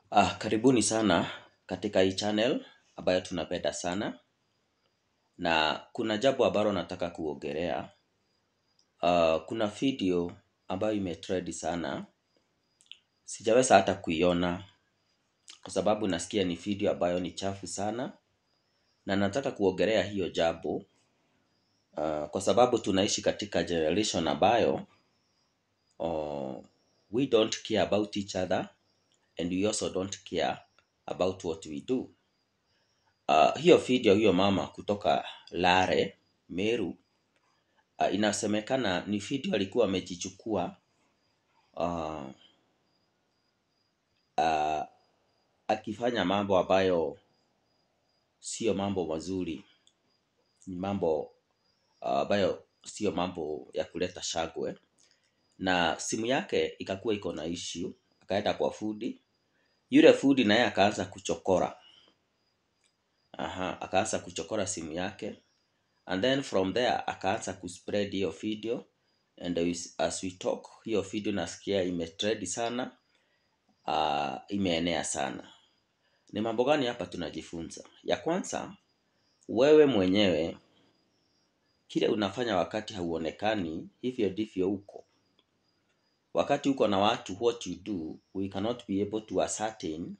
Karibuni sana katika hii channel ambayo tunapenda sana, na kuna jambo ambalo nataka kuongelea. Kuna video ambayo imetrend sana, sijaweza hata kuiona kwa sababu nasikia ni video ambayo ni chafu sana, na nataka kuongelea hiyo jambo kwa sababu tunaishi katika generation ambayo we don't care about each other and we also don't care about what we do. Hiyo video, hiyo mama kutoka Lare, Meru, inasemekana ni video alikuwa amejichukua akifanya mambo ambayo sio mambo mazuri, ni mambo ambayo sio mambo ya kuleta shangwe, na simu yake ikakuwa iko na issue. Akaenda kwa fundi, yule fundi naye akaanza kuchokora, akaanza kuchokora simu yake, and then from there akaanza kuspread hiyo video, and as we talk hiyo video nasikia imetrend sana, imeenea sana. Ni mambo gani hapa tunajifunza? Ya kwanza, wewe mwenyewe kile unafanya wakati hauonekani, hivyo ndivyo uko. Wakati uko na watu, what you do, we cannot be able to ascertain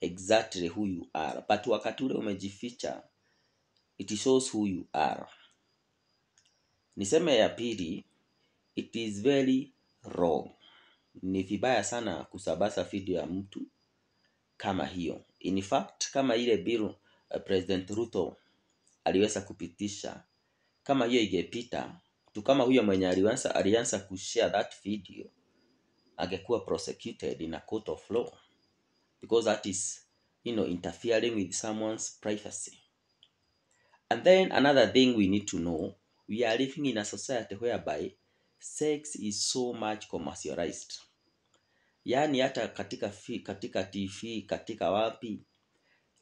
exactly who you are. But wakati ule umejificha, it shows who you are. Niseme ya pili, it is very wrong. Ni vibaya sana kusambaza video ya mtu kama hiyo. In fact, kama ile bill President Ruto aliweza kupitisha, kama hiyo ingepita, tu kama huyo mwenye alianza kushare that video angekuwa prosecuted in a court of law, because that is, interfering with someone's privacy. And then another thing we need to know, we are living in a society whereby sex is so much commercialized. Yaani hata katika TV, katika wapi,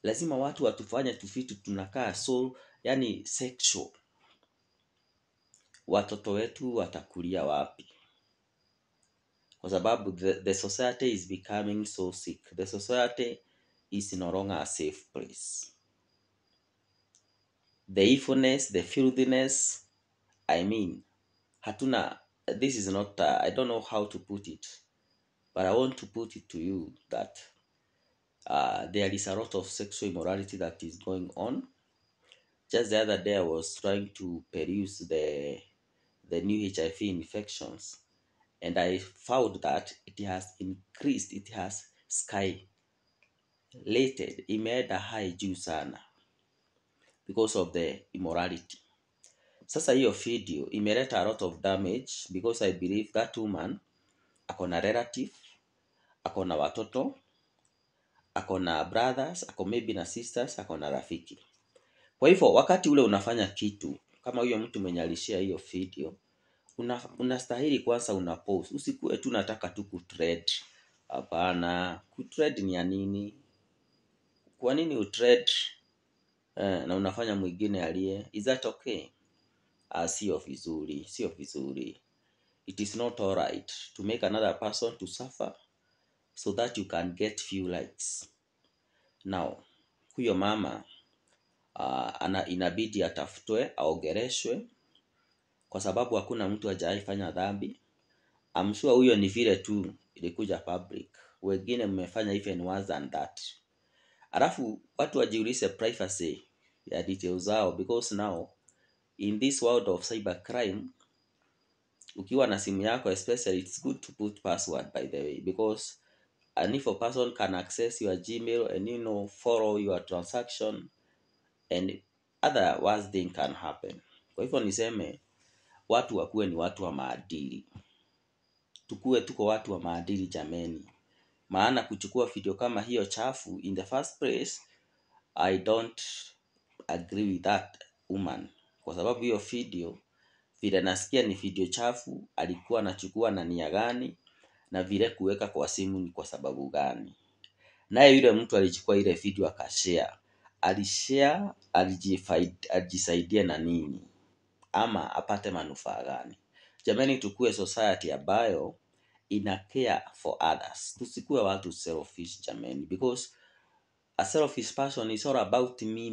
lazima watu watufanye tufitu tunakaa so, yani sexual. Watoto wetu watakulia wapi? Kwa sababu the society is becoming so sick. The society is no longer a safe place. The evilness, the filthiness, this is not, I don't know how to put it, but I want to put it to you that there is a lot of sexual immorality that is going on. Just the other day I was trying to peruse the new HIV infections, and I found that it has increased, it has skylated, imeenda high juu sana because of the immorality. Sasa hiyo video imeleta a lot of damage, because I believe that woman akona relative, akona watoto, akona brothers, ako maybe na sisters, akona rafiki. Kwa hivyo wakati ule unafanya kitu kama huyo mtu mwenye alishare hiyo video, unastahili kwanza unapost. Usikue tu nataka tu kutrend. Hapana, kutrend ni ya nini? Kwa nini utrend na unafanya mwingine alie? Is that okay? Sio vizuri, sio vizuri. It is not alright to make another person to suffer so that you can get few likes. Now, huyo mama inabidi atafutwe, aongeleshwe, kwa sababu hakuna mtu hajaifanya dhambi. I'm sure huyo ni vile tu ilikuja public. Wengine mmefanya even worse than that. Alafu watu wajiulize privacy ya details zao, because now in this world of cybercrime, ukiwa na simu yako especially, it's good to put password, by the way, because an evil person can access your Gmail and follow your transaction, and other worse thing can happen. Kwa hivyo niseme watu wakuwe ni watu wa maadili. Tuko watu wa maadili jameni. Maana kuchukua video kama hiyo chafu, in the first place, I don't agree with that woman. Kwa sababu hiyo video, vile nasikia ni video chafu, alikuwa anachukua na nia gani, na vile kuweka kwa simu ni kwa sababu gani. Naye yule mtu alichukua ile video akashare. Alishare, alijisaidia na nini? Ama apate manufaa gani? Jamani, tukue society ambayo ina care for others. Tusikuwe watu selfish jamani, because a selfish person is all about me.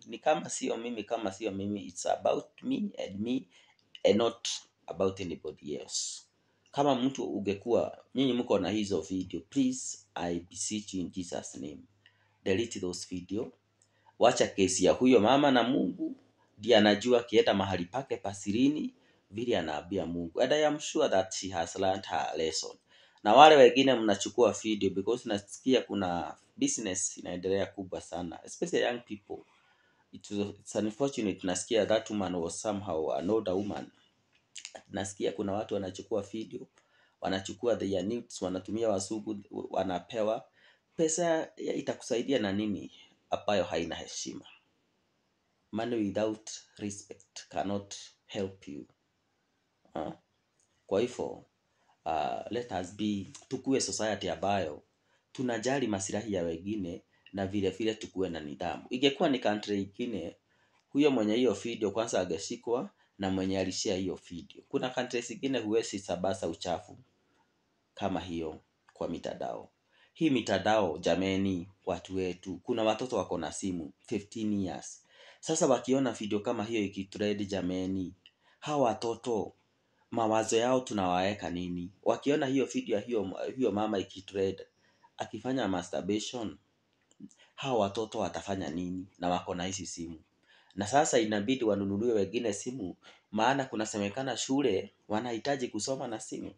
Ni kama sio mimi, it's about me and not about anybody else. Kama mtu ungekuwa nyinyi mko na hizo video, please I beseech you in Jesus name, delete those video. Wacha kesi ya huyo mama na Mungu ndiye anajua akienda mahali pake pasirini vile anaambia Mungu. And I am sure that she has learned her lesson. Na wale wengine mnachukua video, because nasikia kuna business inaendelea kubwa sana, especially young people. It's unfortunate, nasikia that woman was somehow an older woman. Nasikia kuna watu wanachukua video, wanachukua their nudes, wanatumia wasugu, wanapewa pesa. Itakusaidia na nini ambayo haina heshima? Money without respect cannot help you. Kwa hivyo let us be, tukue society ambayo tunajali maslahi ya wengine na vile vile tukue na nidhamu. Ingekuwa ni country ingine, huyo mwenye hiyo video kwanza angeshikwa na mwenye alishare hiyo video. Kuna countries zingine huwezi sabasa uchafu kama hiyo kwa mitandao. Hii mitandao jameni, watu wetu, kuna watoto wako na simu 15 years. Sasa wakiona video kama hiyo ikitrend jameni, hawa watoto mawazo yao tunawaeka nini? Wakiona hiyo video hiyo mama ikitrend akifanya masturbation, hawa watoto watafanya nini? Na wako na hizi simu. Na sasa inabidi wanunuliwe wengine simu, maana kunasemekana shule wanahitaji kusoma na simu.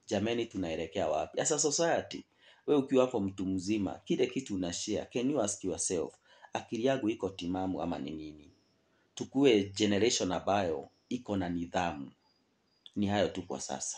Jameni, tunaelekea wapi as a society? Wewe ukiwa hapo mtu mzima, kile kitu una share, can you ask yourself, akili yangu iko timamu ama ni nini? Tukue generation ambayo iko na nidhamu. Ni hayo tu kwa sasa.